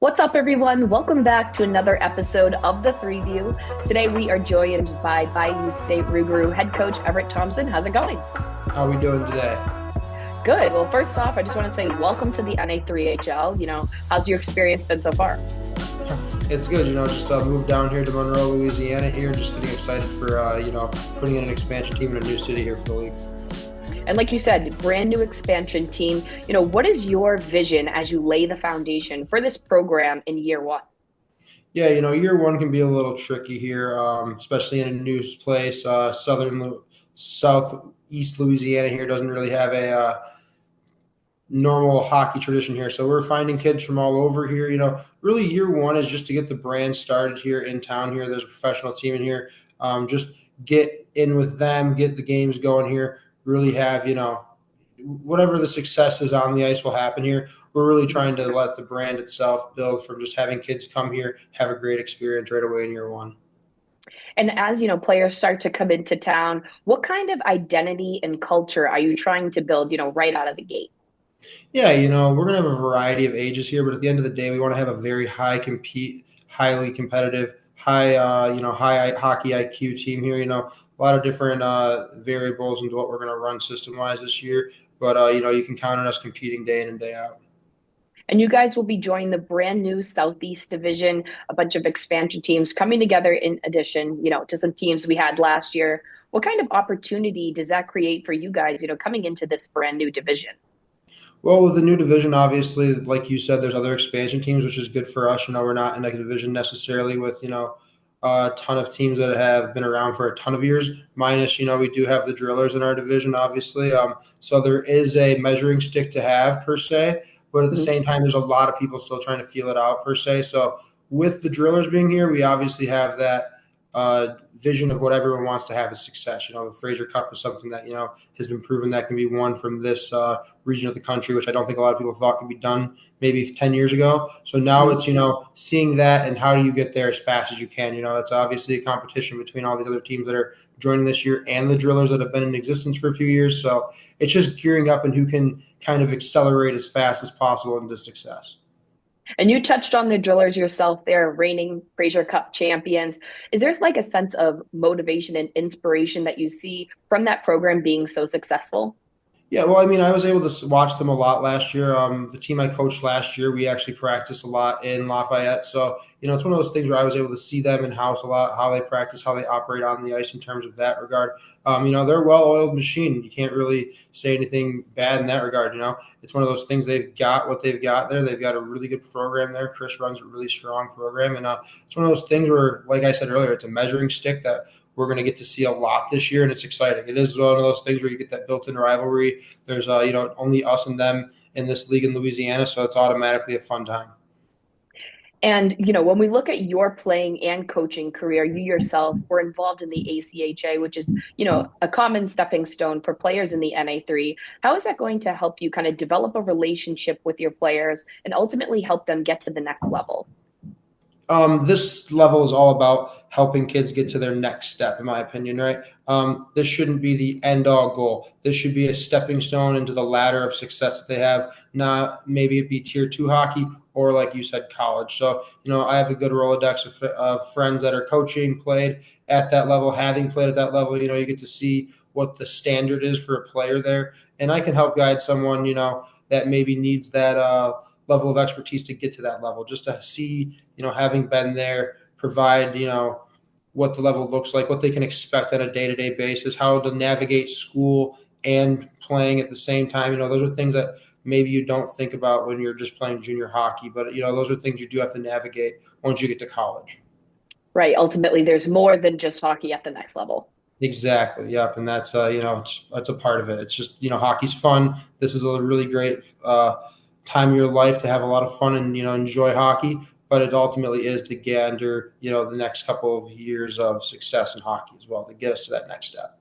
What's up, everyone? Welcome back to another episode of The Three View. Today, we are joined by Bayou State Rougarou head coach Everett Thompson. How's it going? How are we doing today? Good. Well, first off, I just want to say welcome to the NA3HL. How's your experience been so far? It's good, just moved down here to Monroe, Louisiana here, just getting excited for, putting in an expansion team in a new city here for the league. And like you said, brand new expansion team. What is your vision as you lay the foundation for this program in year one? Yeah, year one can be a little tricky here, especially in a new place. Southeast Louisiana here doesn't really have a normal hockey tradition here. So we're finding kids from all over here. Really year one is just to get the brand started here in town here. There's a professional team in here. Just get in with them, get the games going here, really have, whatever the success is on the ice will happen here. We're really trying to let the brand itself build from just having kids come here, have a great experience right away in year one. And as players start to come into town, what kind of identity and culture are you trying to build, right out of the gate? Yeah, we're gonna have a variety of ages here, but at the end of the day, we want to have a very highly competitive, high hockey IQ team here. A lot of different variables into what we're gonna run system wise this year, but you can count on us competing day in and day out. And you guys will be joining the brand new Southeast Division, a bunch of expansion teams coming together in addition, to some teams we had last year. What kind of opportunity does that create for you guys, coming into this brand new division? Well, with the new division, obviously, like you said, there's other expansion teams, which is good for us. We're not in a division necessarily with, a ton of teams that have been around for a ton of years. Minus, we do have the drillers in our division, obviously. So there is a measuring stick to have per se, but at the Mhm. same time, there's a lot of people still trying to feel it out per se. So with the drillers being here, we obviously have that vision of what everyone wants to have as success. The Fraser Cup is something that has been proven that can be won from this region of the country, which I don't think a lot of people thought could be done maybe 10 years ago. So now Mhm. it's seeing that and how do you get there as fast as you can. It's obviously a competition between all these other teams that are joining this year and the drillers that have been in existence for a few years. So it's just gearing up and who can kind of accelerate as fast as possible into success. And you touched on the drillers yourself there, reigning Fraser Cup champions. Is there like a sense of motivation and inspiration that you see from that program being so successful? Yeah, well, I was able to watch them a lot last year. The team I coached last year, we actually practiced a lot in Lafayette. So, it's one of those things where I was able to see them in house a lot, how they practice, how they operate on the ice in terms of that regard. They're a well-oiled machine. You can't really say anything bad in that regard. It's one of those things. They've got what they've got there. They've got a really good program there. Chris runs a really strong program, and it's one of those things where, like I said earlier, it's a measuring stick that we're going to get to see a lot this year, and it's exciting. It is one of those things where you get that built-in rivalry. There's only us and them in this league in Louisiana, so it's automatically a fun time. And, when we look at your playing and coaching career, you yourself were involved in the ACHA, which is, a common stepping stone for players in the NA3. How is that going to help you kind of develop a relationship with your players and ultimately help them get to the next level? This level is all about helping kids get to their next step, in my opinion, right? This shouldn't be the end all goal. This should be a stepping stone into the ladder of success that they have. Not maybe it be tier two hockey or, like you said, college. So, I have a good Rolodex of friends that are coaching, played at that level, having played at that level. You get to see what the standard is for a player there. And I can help guide someone, that maybe needs that level of expertise to get to that level, just to see, having been there, provide, what the level looks like, what they can expect on a day-to-day basis, how to navigate school and playing at the same time. Those are things that maybe you don't think about when you're just playing junior hockey, but those are things you do have to navigate once you get to college. Right. Ultimately, there's more than just hockey at the next level. Exactly. Yep. And that's that's a part of it. It's just hockey's fun. This is a really great time of your life to have a lot of fun and enjoy hockey. But it ultimately is to get under the next couple of years of success in hockey as well to get us to that next step.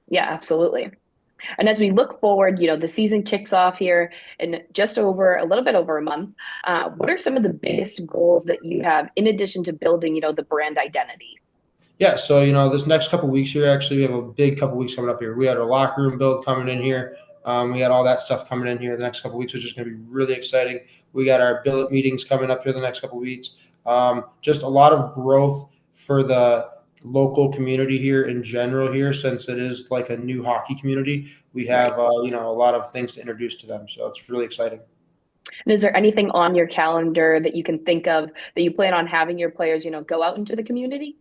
Yeah, absolutely. And as we look forward, the season kicks off here in just over a little bit over a month. What are some of the biggest goals that you have in addition to building, the brand identity? Yeah, so this next couple weeks here, actually, we have a big couple weeks coming up here. We had our locker room build coming in here. We got all that stuff coming in here the next couple of weeks, which is going to be really exciting. We got our billet meetings coming up here the next couple of weeks. Just a lot of growth for the local community here in general here, since it is like a new hockey community. We Right. have a lot of things to introduce to them, so it's really exciting. And is there anything on your calendar that you can think of that you plan on having your players, go out into the community?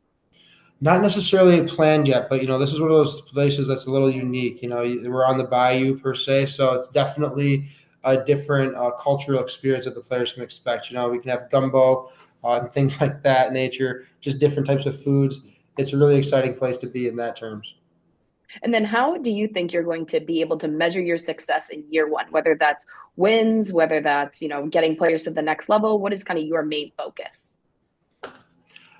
Not necessarily planned yet, but this is one of those places that's a little unique. We're on the bayou per se, so it's definitely a different cultural experience that the players can expect. We can have gumbo and things like that nature, just different types of foods. It's a really exciting place to be in that terms. And then how do you think you're going to be able to measure your success in year one, whether that's wins, whether that's, getting players to the next level? What is kind of your main focus?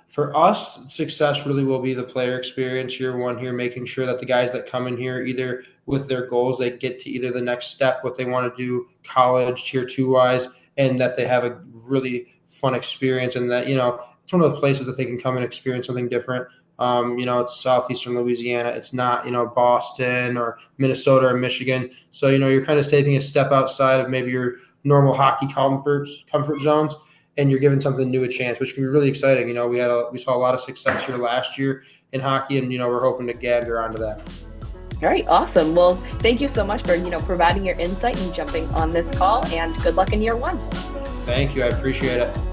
For us, success really will be the player experience year one here, making sure that the guys that come in here, either with their goals, they get to either the next step, what they want to do, college, tier two wise, and that they have a really fun experience, and that, it's one of the places that they can come and experience something different. It's southeastern Louisiana. It's not, Boston or Minnesota or Michigan. So, you're kind of taking a step outside of maybe your normal hockey comfort zones, and you're giving something new a chance, which can be really exciting. We saw a lot of success here last year in hockey, and we're hoping to gander onto that. All right, awesome. Well, thank you so much for, providing your insight and jumping on this call, and good luck in year one. Thank you. I appreciate it.